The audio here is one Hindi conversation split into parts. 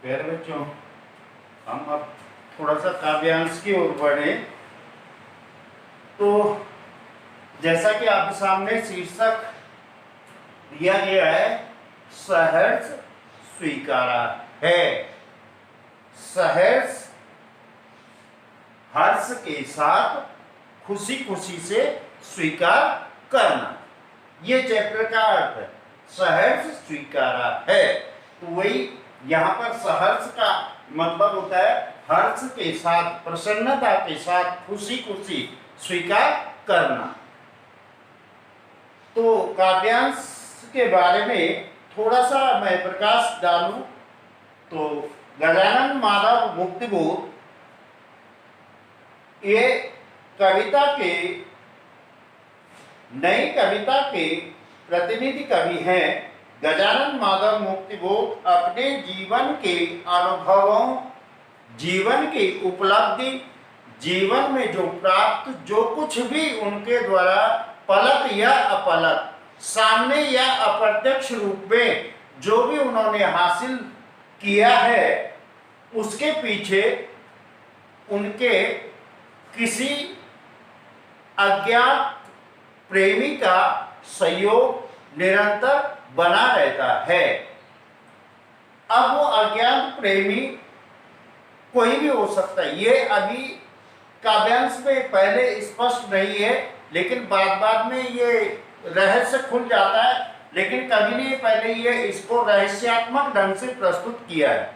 प्यारे बच्चों, हम अब थोड़ा सा काव्यांश की ओर बढ़े। तो जैसा कि आपके सामने शीर्षक दिया गया है, सहर्ष स्वीकारा है। सहर्ष हर्ष के साथ खुशी खुशी से स्वीकार करना, ये चैप्टर का अर्थ है। सहर्ष स्वीकारा है, तो वही यहाँ पर सहर्ष का मतलब होता है हर्ष के साथ, प्रसन्नता के साथ खुशी खुशी स्वीकार करना। तो काव्यांश के बारे में थोड़ा सा मैं प्रकाश डालूं तो गजानन माधव मुक्तिबोध ये कविता के, नई कविता के प्रतिनिधि कवि हैं। गजानन माधव मुक्तिबोध अपने जीवन के अनुभवों, जीवन की उपलब्धि, जीवन में जो प्राप्त, जो कुछ भी उनके द्वारा पलक या अपलक, सामने या अप्रत्यक्ष रूप में जो भी उन्होंने हासिल किया है, उसके पीछे उनके किसी अज्ञात प्रेमी का सहयोग निरंतर बना रहता है। अब वो अज्ञात प्रेमी कोई भी हो सकता है, ये अभी काव्यांश में पहले स्पष्ट नहीं है, लेकिन बाद में ये रहस्य खुल जाता है। लेकिन कवि ने पहले ये इसको रहस्यात्मक ढंग से प्रस्तुत किया है।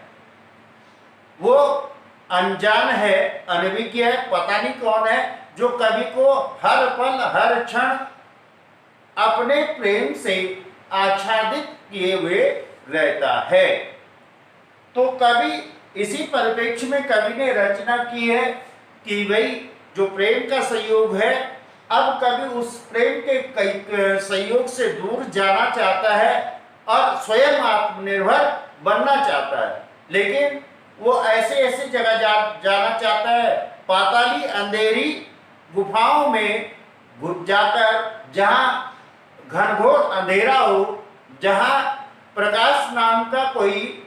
वो अनजान है, अनभिज्ञ है, पता नहीं कौन है, जो कवि को हर पल हर क्षण अपने प्रेम से आच्छादित किए हुए रहता है। तो कवि इसी परिप्रेक्ष्य में कवि ने रचना की है कि भाई जो प्रेम का संयोग है, अब कवि उस प्रेम के संयोग से दूर जाना चाहता है और स्वयं आत्मनिर्भर बनना चाहता है। लेकिन वो ऐसे ऐसे जगह जाना चाहता है, पाताली अंधेरी गुफाओं में घुस जाकर, जहाँ घनघोर अंधेरा हो, जहाँ प्रकाश नाम का कोई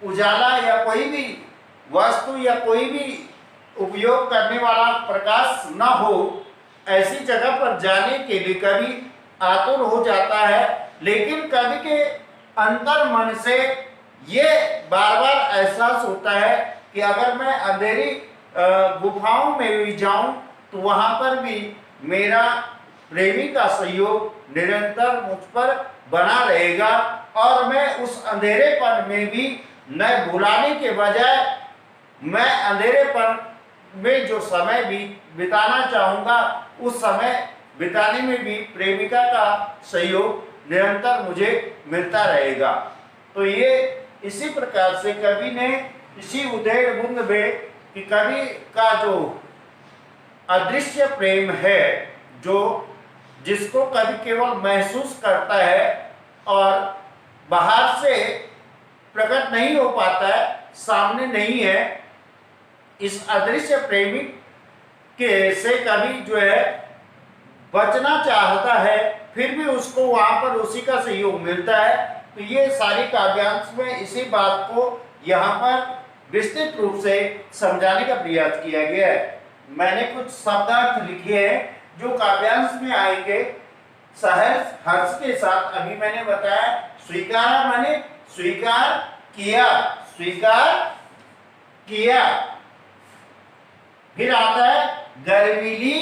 उजाला या कोई भी वस्तु या कोई भी उपयोग करने वाला प्रकाश न हो, ऐसी जगह पर जाने के लिए कवि आतुर हो जाता है। लेकिन कवि के अंतर मन से ये बार बार एहसास होता है कि अगर मैं अंधेरी गुफाओं में भी जाऊं तो वहां पर भी मेरा प्रेमी का सहयोग निरंतर मुझ पर बना रहेगा, और मैं उस अंधेरेपन में भी न भुलाने के बजाय मैं अंधेरेपन में जो समय भी बिताना चाहूँगा, उस समय बिताने में भी प्रेमिका का सहयोग निरंतर मुझे मिलता रहेगा। तो ये इसी प्रकार से कवि ने इसी उधेड़ बुंद में कि कवि का जो अदृश्य प्रेम है, जो जिसको कवि केवल महसूस करता है और बाहर से प्रकट नहीं हो पाता है, सामने नहीं है, इस अदृश्य प्रेमी के से कवि जो है बचना चाहता है, फिर भी उसको वहां पर उसी का सहयोग मिलता है। तो ये सारी काव्यांश में इसी बात को यहाँ पर विस्तृत रूप से समझाने का प्रयास किया गया है। मैंने कुछ शब्दार्थ लिखे हैं जो काव्यांश में आएंगे। सहर्ष हर्ष के साथ, अभी मैंने बताया स्वीकारा माने स्वीकार किया, स्वीकार किया। फिर आता है गर्वीली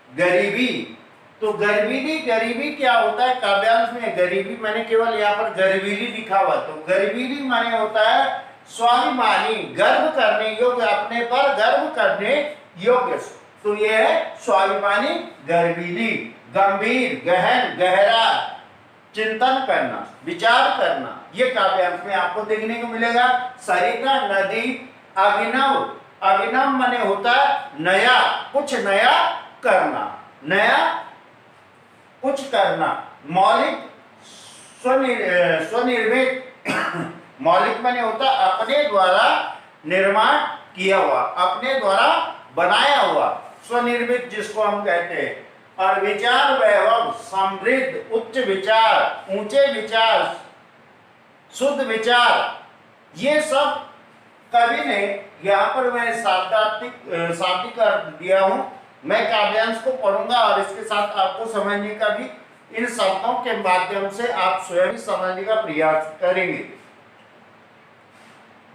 गरीबी। तो गर्वीली गरीबी क्या होता है काव्यांश में? गरीबी मैंने केवल यहाँ पर गर्वीली लिखा हुआ, तो गर्वीली माने होता है स्वाभिमानी, गर्व करने योग्य, अपने पर गर्व करने योग्य। तो यह है स्वाभिमानी गर्वीली। गंभीर, गहन, गहरा चिंतन करना, विचार करना, ये काव्यांश में आपको देखने को मिलेगा। सरिता नदी, अभिनव, अभिनव माने होता है नया, कुछ नया करना, नया कुछ करना। मौलिक, स्वनिर्मित मौलिक माने होता है अपने द्वारा निर्माण किया हुआ, अपने द्वारा बनाया हुआ, स्वनिर्मित जिसको हम कहते हैं। और विचार वैभव, समृद्ध, उच्च विचार, ऊंचे विचार, शुद्ध विचार, ये सब कवि ने यहाँ पर मैं शाब्दिक अर्थ दिया हूं। मैं काव्यांश को पढ़ूंगा और इसके साथ आपको समझने का भी, इन शब्दों के माध्यम से आप स्वयं समझने का प्रयास करेंगे।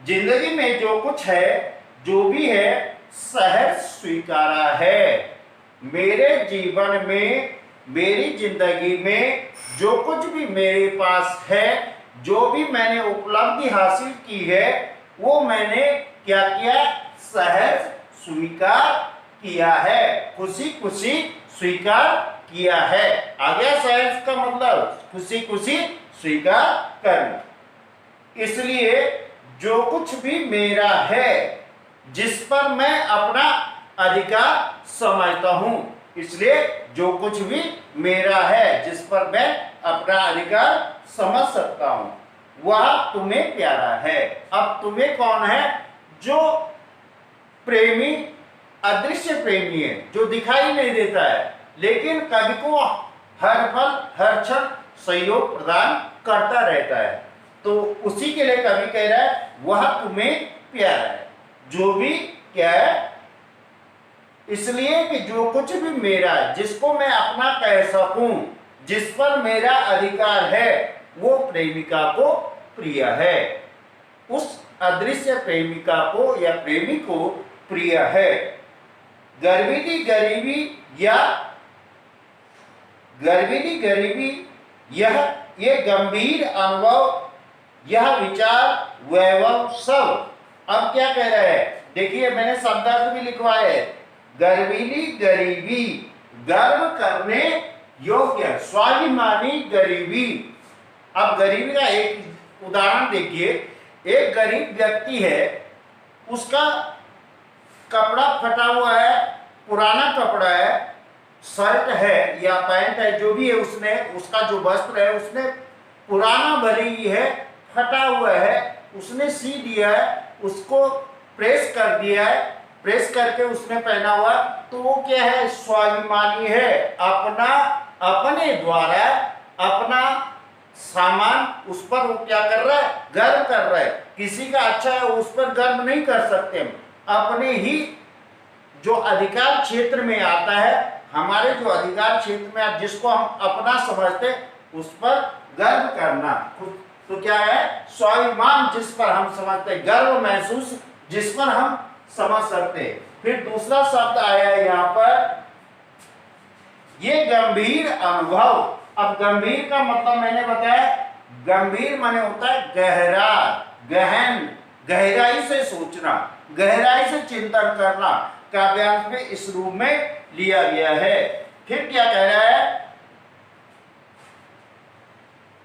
जिंदगी में जो कुछ है, जो भी है, सहज स्वीकारा है। मेरे जीवन में, मेरी जिंदगी में जो कुछ भी मेरे पास है, जो भी मैंने उपलब्धि हासिल की है, वो मैंने क्या किया? सहज स्वीकार किया है, खुशी खुशी स्वीकार किया है। आ गया सहज का मतलब खुशी खुशी स्वीकार करना। इसलिए जो कुछ भी मेरा है, जिस पर मैं अपना अधिकार समझता हूं, इसलिए जो कुछ भी मेरा है, जिस पर मैं अपना अधिकार समझ सकता हूं, वह तुम्हें प्यारा है। अब तुम्हें कौन है? जो प्रेमी, अदृश्य प्रेमी है, जो दिखाई नहीं देता है, लेकिन कवि को हर पल हर क्षण सहयोग प्रदान करता रहता है। तो उसी के लिए कवि कह रहा है वह तुम्हें प्यारा है। जो भी क्या है? इसलिए कि जो कुछ भी मेरा है, जिसको मैं अपना कह सकूं, जिस पर मेरा अधिकार है, वो प्रेमिका को प्रिय है, उस अदृश्य प्रेमिका को या प्रेमी को प्रिय है। गर्वीली गरीबी या गर्वीली गरीबी, ये गंभीर अनुभव, यह विचार वैभव सब। अब क्या कह रहा है? देखिए मैंने शब्दार्थ भी लिखवाया है। गर्वीली गरीबी, गर्व करने योग्य, स्वाभिमानी गरीबी। अब गरीबी का एक उदाहरण देखिए। एक गरीब व्यक्ति है, उसका कपड़ा फटा हुआ है, पुराना कपड़ा है, शर्ट है या पैंट है, जो भी है, उसने, उसका जो वस्त्र है, उसने पुराना भरी ही है, फटा हुआ है, उसने सी दिया है, उसको प्रेस कर दिया है, प्रेस करके उसने पहना हुआ, तो वो क्या है? स्वाभिमानी है। अपने द्वारा अपना सामान, उस पर वो क्या कर रहा है? गर्व कर रहा है। किसी का अच्छा है उस पर गर्व नहीं कर सकते हम। अपने ही जो अधिकार क्षेत्र में आता है, हमारे जो अधिकार क्षेत्र में आप जिसको हम अपना समझते, उस पर गर्व करना, तो क्या है? स्वाभिमान, जिस पर हम समझते, गर्व महसूस जिस पर हम समझ सकते। फिर दूसरा शब्द आया यहाँ पर, ये गंभीर अनुभव। अब गंभीर का मतलब मैंने बताया, गंभीर माने होता है गहरा, गहन, गहराई से सोचना, गहराई से चिंतन करना। काव्यांश में इस रूप में लिया गया है। फिर क्या कह रहा है?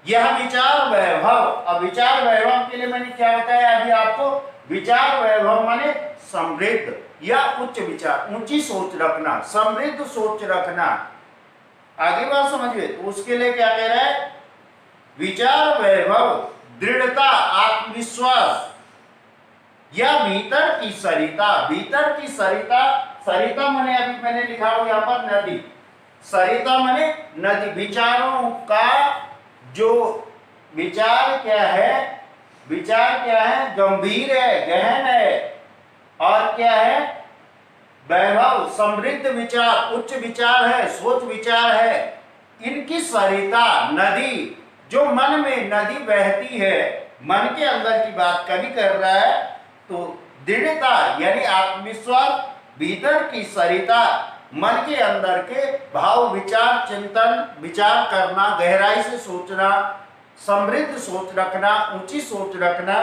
यह विचार वैभव। अब विचार वैभव के लिए मैंने क्या बताया अभी आपको? विचार वैभव माने समृद्ध या उच्च विचार, ऊंची सोच रखना, समृद्ध सोच रखना। आगे बात समझिए। तो उसके लिए क्या कह रहा है? विचार वैभव, दृढ़ता, आत्मविश्वास या भीतर की सरिता। भीतर की सरिता, सरिता माने अभी मैंने लिखा हो यहाँ पर नदी, सरिता माने नदी। विचारों का जो विचार क्या है? विचार क्या है? गंभीर है, गहन है, और क्या है? वैभव, समृद्ध विचार, उच्च विचार है, सोच विचार है। इनकी सरिता, नदी, जो मन में नदी बहती है, मन के अंदर की बात कवि कर रहा है। तो दृढ़ता यानी आत्मविश्वास, भीतर की सरिता, मन के अंदर के भाव, विचार, चिंतन, विचार करना, गहराई से सोचना, समृद्ध सोच रखना, ऊंची सोच रखना,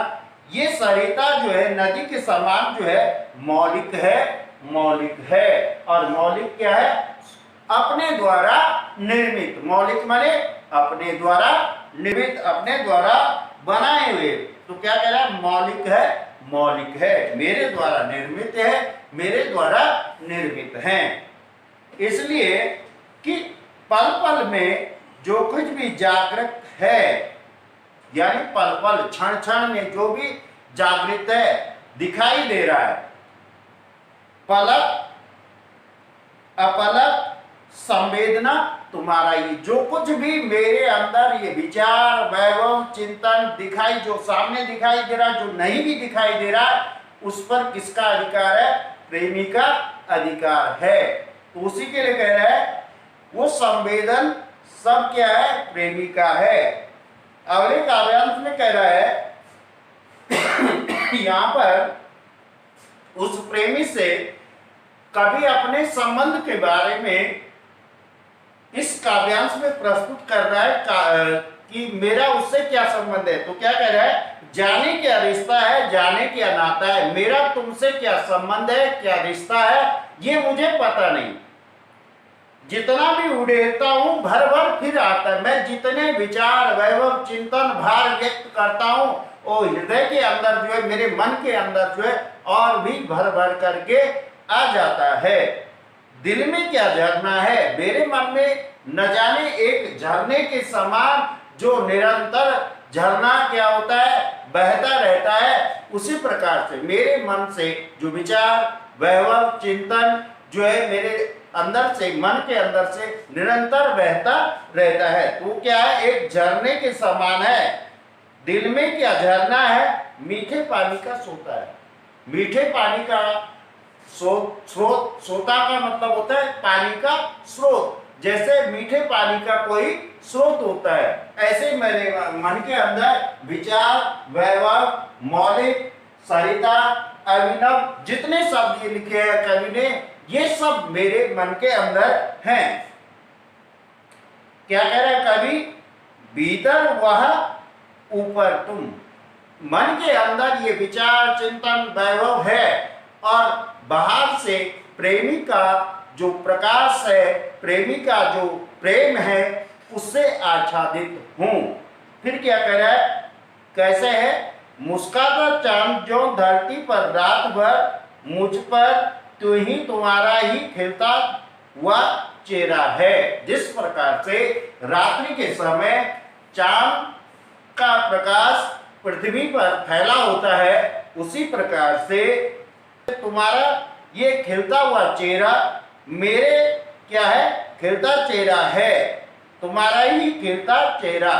ये सरिता जो है नदी के समान जो है मौलिक है, मौलिक है। और मौलिक क्या है? अपने द्वारा निर्मित। मौलिक माने अपने द्वारा निर्मित, अपने द्वारा बनाए हुए। तो क्या कह रहा है? मौलिक है, मौलिक है, मेरे द्वारा निर्मित है, मेरे द्वारा निर्मित है। इसलिए कि पल पल में जो कुछ भी जागृत है, यानी पल पल, क्षण क्षण में जो भी जागृत है, दिखाई दे रहा है, पलक अपलक संवेदना तुम्हारा, ये जो कुछ भी मेरे अंदर ये विचार वैभव चिंतन दिखाई, जो सामने दिखाई दे रहा, जो नहीं भी दिखाई दे रहा, उस पर किसका अधिकार है? प्रेमी का अधिकार है। तो उसी के लिए कह रहा है वो संवेदन सब क्या है? प्रेमी का है। अगले काव्यांश में कह रहा है यहां पर उस प्रेमी से कभी अपने संबंध के बारे में इस काव्यांश में प्रस्तुत कर रहा है कि मेरा उससे क्या संबंध है। तो क्या कह रहा है? जाने क्या रिश्ता है, जाने क्या नाता है, मेरा तुमसे क्या संबंध है, क्या रिश्ता है, ये मुझे पता नहीं। जितना भी उड़ेलता हूं भर भर फिर आता है। मैं जितने विचार वैभव चिंतन भार व्यक्त करता हूं वो हृदय के अंदर जो है, मेरे मन के अंदर जो है और भी भर भर करके आ जाता है। दिल में क्या झरना है, मेरे मन में न जाने एक झरने के समान जो निरंतर झरना क्या होता है? बहता रहता है। उसी प्रकार से मेरे मन से जो विचार वैभव चिंतन जो है मेरे अंदर से, मन के अंदर से निरंतर बहता रहता है। तो क्या है? एक झरने के समान है। दिल में क्या झरना है? मीठे पानी का सोता है। मीठे पानी का स्रोत, सोता का मतलब होता है पानी का स्रोत। जैसे मीठे पानी का कोई स्रोत होता है, ऐसे मेरे मन के अंदर विचार वैभव मौलिक सरिता अभिनव जितने शब्द लिखे हैं कवि ने, ये सब मेरे मन के अंदर हैं। क्या कह रहा है कवि? भीतर वह ऊपर तुम। मन के अंदर ये विचार चिंतन वैभव है और बाहर से प्रेमी का जो प्रकाश है, प्रेमी का जो प्रेम है, उससे आच्छादित हूं। फिर क्या कह रहा है? कैसे है? मुस्काता चांद जो धरती पर रात भर, मुझ पर तू ही तुम्हारा ही खिलता हुआ चेहरा है। जिस प्रकार से रात्रि के समय चांद का प्रकाश पृथ्वी पर फैला होता है, उसी प्रकार से तुम्हारा ये खिलता हुआ चेहरा मेरे क्या है? खिलता चेहरा है। तुम्हारा ही खिलता चेहरा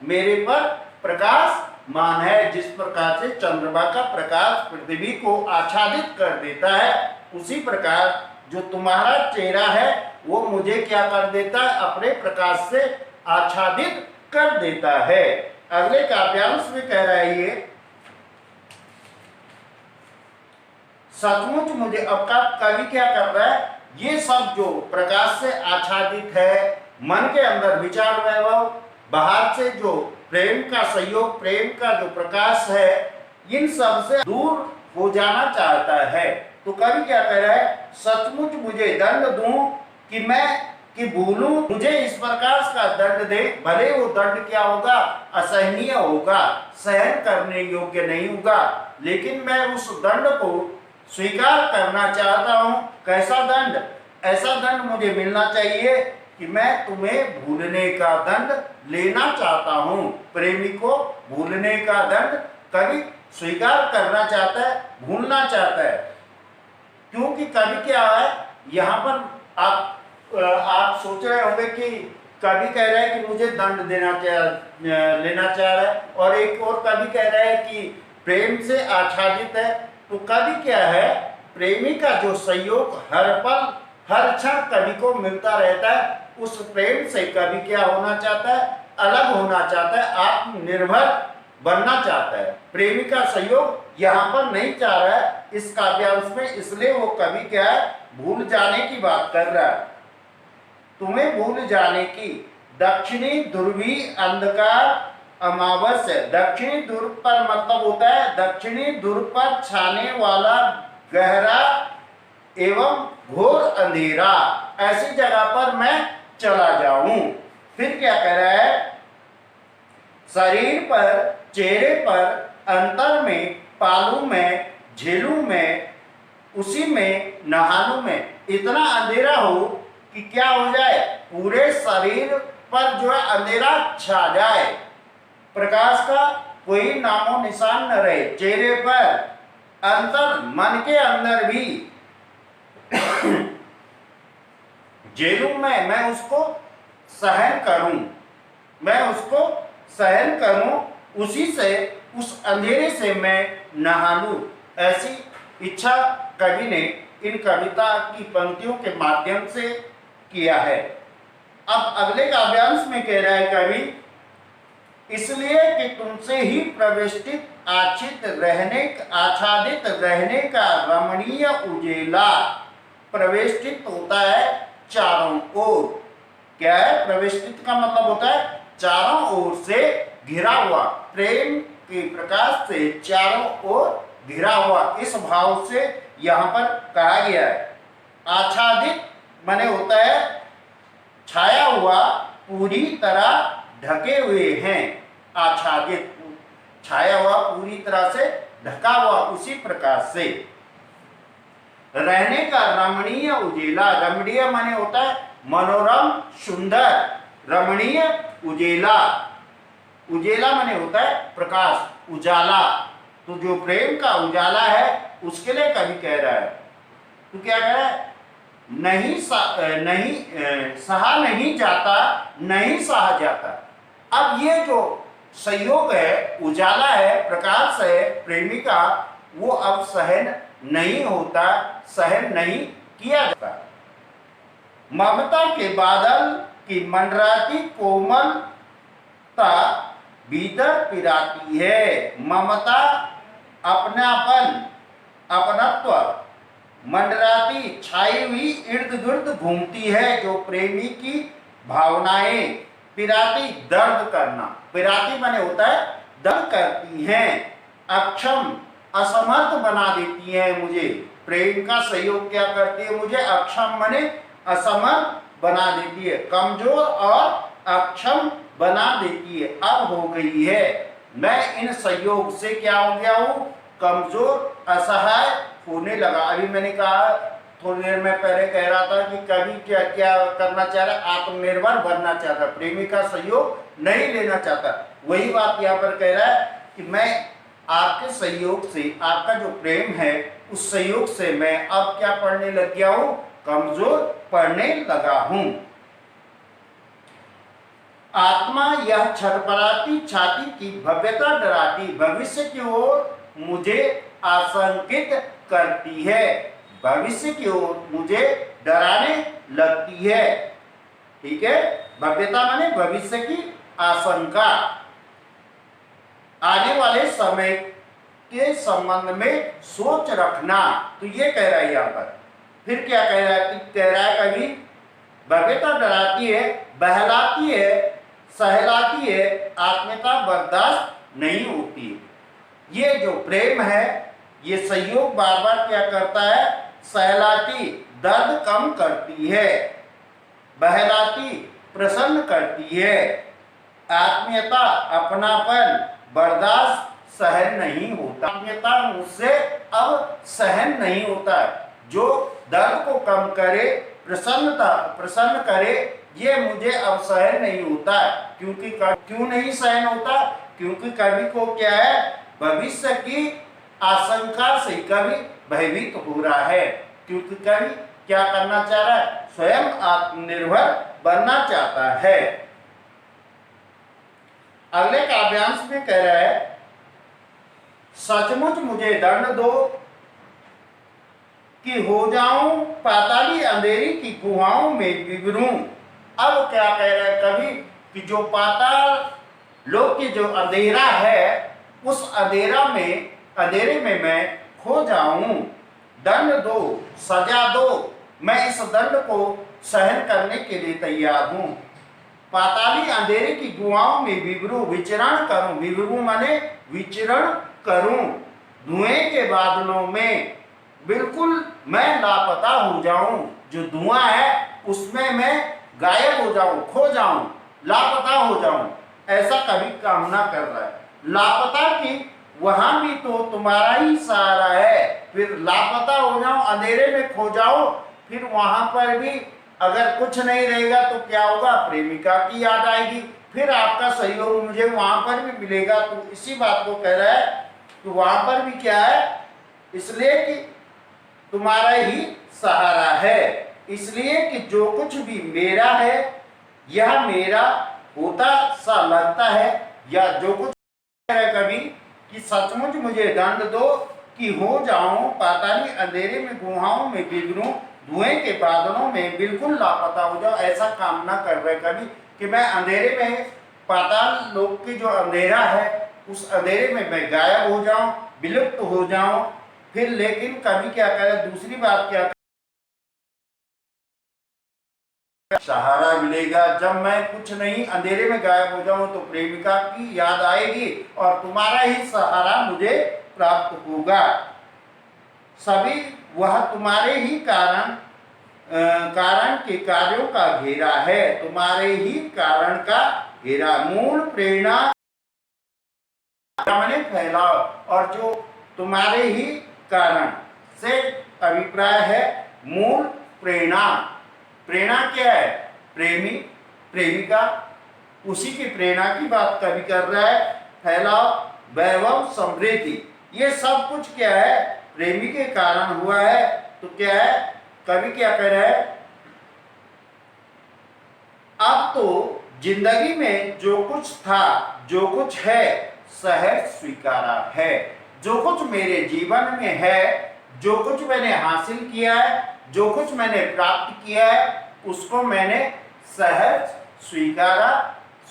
मेरे पर प्रकाश मान है। जिस प्रकार से चंद्रमा का प्रकाश पृथ्वी को आच्छादित कर देता है, उसी प्रकार जो तुम्हारा चेहरा है वो मुझे क्या कर देता है? अपने प्रकाश से आच्छादित कर देता है। अगले काव्यांश में कह रहा है ये सचमुच मुझे, अब का कवि क्या कर रहा है? ये सब जो प्रकाश से आच्छादित है, मन के अंदर विचार वैभव, बाहर से जो प्रेम का सहयोग, प्रेम का जो प्रकाश है, इन सब से दूर हो जाना चाहता है। तो कवि क्या कह रहा है? सचमुच मुझे दंड दूं कि मैं कि भूलूं, मुझे इस प्रकार का दंड दे, भले वो दंड क्या होगा? असहनीय होगा, सहन करने योग्य नहीं होगा, लेकिन मैं उस दंड को स्वीकार करना चाहता हूं। कैसा दंड? ऐसा दंड मुझे मिलना चाहिए कि मैं तुम्हें भूलने का दंड लेना चाहता हूं। प्रेमी को भूलने का दंड कवि स्वीकार करना चाहता है, भूलना चाहता है। क्योंकि कवि क्या है यहाँ पर? आप सोच रहे होंगे कि कवि कह रहा है कि मुझे दंड लेना चाह रहा है, और एक और कवि कह रहा है कि प्रेम से आच्छादित है। तो कवि क्या है? प्रेमी का जो सहयोग हर पल हर क्षण कवि को मिलता रहता है, उस प्रेम से कवि क्या होना चाहता है? अलग होना चाहता है, आत्मनिर्भर बनना चाहता है। प्रेमी का सहयोग यहाँ पर नहीं चाह रहा है इस काव्यांश में, इसलिए वो कवि क्या है? भूल जाने की बात कर रहा है। तुम्हें भूल जाने की दक्षिणी ध्रुवी अंधकार अमावस्या। दक्षिणी ध्रुव पर मतलब होता है दक्षिणी ध्रुव पर छाने वाला गहरा एवं घोर अंधेरा, ऐसी जगह पर मैं चला जाऊं। फिर क्या कह रहा है? शरीर पर, चेहरे पर, अंतर में, पालू में, झेलू में, उसी में, नहानू में इतना अंधेरा हो कि क्या हो जाए? पूरे शरीर पर जो है अंधेरा छा जाए, प्रकाश का कोई नामो निशान न रहे। चेहरे पर, अंतर मन के अंदर भी, झेलूं मैं उसको सहन करूं, मैं उसको सहन करूं, उसी से उस अंधेरे से मैं नहा लूं। ऐसी इच्छा कवि ने इन कविता की पंक्तियों के माध्यम से किया है। अब अगले काव्यांश में कह रहा है कवि, इसलिए कि तुमसे ही प्रविष्टित आच्छादित रहने का रमणीय उजेला, प्रविष्टित होता है चारों ओर। क्या है? प्रविष्टित का मतलब होता है चारों ओर से घिरा हुआ, प्रेम के प्रकाश से चारों ओर घिरा हुआ, इस भाव से यहाँ पर कहा गया है। आच्छादित माने होता है छाया हुआ, पूरी तरह ढके हुए हैं। आच्छादित छाया हुआ, पूरी तरह से ढका हुआ, उसी प्रकार से रहने का रमणीय उजेला। रमणीय माने होता है मनोरम, सुंदर, रमणीय उजेला। उजेला माने होता है प्रकाश, उजाला। तो जो प्रेम का उजाला है उसके लिए कवि कह रहा है, तो क्या कह रहा है? नहीं सहा नहीं जाता, नहीं सहा जाता। अब ये जो संयोग है, उजाला है, प्रकाश है प्रेमी का, वो अब सहन नहीं होता, सहन नहीं किया जाता। ममता के बादल की मंडराती कोमलता भीतर पिराती है। ममता, अपनापन, अपनत्व, मंडराती छाई हुई इर्द गिर्द घूमती है जो प्रेमी की भावनाएं। पिराती दर्द करना, पिराती माने होता है दर्द करती हैं। अक्षम, असमर्थ बना देती है मुझे। प्रेम का सहयोग क्या करती है? मुझे अक्षम माने असमर्थ बना देती है, कमजोर और अक्षम बना देती है। अब हो गई है, मैं इन संयोग से क्या हो गया हूं? कमजोर, असहाय होने लगा। अभी मैंने कहा थोड़ी देर में पहले कह रहा था कि कवि क्या क्या करना चाह रहा है? आत्मनिर्भर बनना चाहता, प्रेमी का सहयोग नहीं लेना चाहता। वही बात यहाँ पर कह रहा है कि मैं आपके सहयोग से, आपका जो प्रेम है उस सहयोग से मैं अब क्या पढ़ने लग गया हूं? कमजोर पढ़ने लगा हूं। आत्मा यह छरपराती छाती की भव्यता डराती, भविष्य की ओर मुझे आशंकित करती है। भविष्य की ओर मुझे डराने लगती है। ठीक है, भव्यता माने भविष्य की आशंका, आने वाले समय के संबंध में सोच रखना। तो ये कह रहा है यहाँ पर। फिर क्या कह रहा है कवि? भव्यता डराती है, बहलाती है, सहलाती है, आत्मीयता बर्दाश्त नहीं होती। ये जो प्रेम है, ये संयोग बार बार क्या करता है? सहलाती दर्द कम करती है, बहलाती प्रसन्न करती है, आत्मीयता अपनापन बर्दाश्त सहन नहीं होता। आत्मीयता मुझसे अब सहन नहीं होता। जो दर्द को कम करे, प्रसन्न करे, ये मुझे अब सहन नहीं होता। क्योंकि क्यों नहीं सहन होता? क्योंकि कवि को क्या है? भविष्य की आशंका से कवि भयभीत हो रहा है। क्योंकि कवि क्या करना चाह रहा है? स्वयं आत्मनिर्भर बनना चाहता है। अगले काव्यांश में कह रहा है, सचमुच मुझे दंड दो कि हो जाऊं पाताली अंधेरी की गुहाओं में बिगड़ूं। अब क्या कह रहा है कवि? कि जो पाताल लोक की जो अंधेरा है, उस अंधेरे में मैं खो जाऊं। दंड दो, सजा दो, मैं इस दंड को सहन करने के लिए तैयार हूं। पाताली अंधेरे की गुहाओं में बिगड़ूं, विचरण करूं। बिगड़ूं माने विचरण करूं, धुएं के बादलों में बिल्कुल मैं लापता हो जाऊं। जो धुआं है उसमें मैं गायब हो जाऊं, खो जाऊं, लापता हो जाऊं, ऐसा कभी कामना कर रहा है। लापता की वहां भी तो तुम्हारा ही सहारा है, फिर लापता हो जाऊं, अंधेरे में खो जाओ, फिर वहां पर भी अगर कुछ नहीं रहेगा तो क्या होगा? प्रेमिका की याद आएगी, फिर आपका सहयोग मुझे वहां पर भी मिलेगा। तो इसी बात को कह रहा है कि वहां पर भी क्या है? इसलिए कि तुम्हारा ही सहारा है, इसलिए कि जो कुछ भी मेरा है यह मेरा होता सा लगता है, या जो कुछ है कभी कि सचमुच मुझे दंड दो कि हो जाऊं पाताली अंधेरे में, गुहाओं में बिगड़ूं, धुएं के बादलों में बिल्कुल लापता हो जाओ। ऐसा काम ना कर रहे कभी कि मैं अंधेरे में, पाताल लोक की जो अंधेरा है उस अंधेरे में मैं गायब हो जाऊं, विलुप्त हो जाऊं। फिर लेकिन कभी क्या करे, दूसरी बात क्या, सहारा मिलेगा जब मैं कुछ नहीं अंधेरे में गायब हो जाऊं तो प्रेमिका की याद आएगी और तुम्हारा ही सहारा मुझे प्राप्त होगा। सभी वह तुम्हारे ही कारण के कार्यों का घेरा है, तुम्हारे ही कारण का घेरा। मूल प्रेरणा मैंने फैलाओ, और जो तुम्हारे ही कारण से अभिप्राय है मूल प्रेरणा। प्रेरणा क्या है? प्रेमी, प्रेमिका, उसी की प्रेरणा की बात कवि कर रहा है। फैलाओ, वैभव, समृद्धि, ये सब कुछ क्या है? प्रेमी के कारण हुआ है। तो क्या है, कवि क्या कह रहा है? अब तो जिंदगी में जो कुछ था, जो कुछ है, सहज स्वीकारा है। जो कुछ मेरे जीवन में है, जो कुछ मैंने हासिल किया है, जो कुछ मैंने प्राप्त किया है, उसको मैंने सहज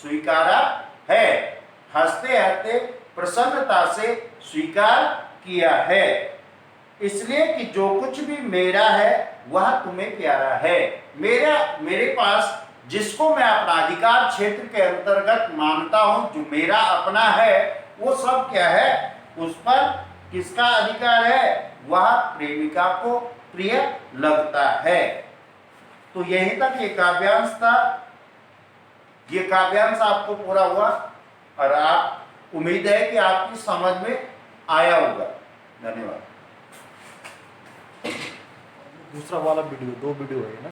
स्वीकारा है। हंसते हंसते प्रसन्नता से स्वीकार किया है, इसलिए कि जो कुछ भी मेरा है वह तुम्हें प्यारा है। मेरे पास जिसको मैं अपना अधिकार क्षेत्र के अंतर्गत मानता हूं, जो मेरा अपना है, वो सब क्या है? उस पर किसका अधिकार है? वह प्रेमिका को प्रिय लगता है। तो यहीं तक ये काव्यांश था। ये काव्यांश आपको पूरा हुआ और आप, उम्मीद है कि आपकी समझ में आया होगा। धन्यवाद। दूसरा वाला वीडियो, 2 वीडियो है ना।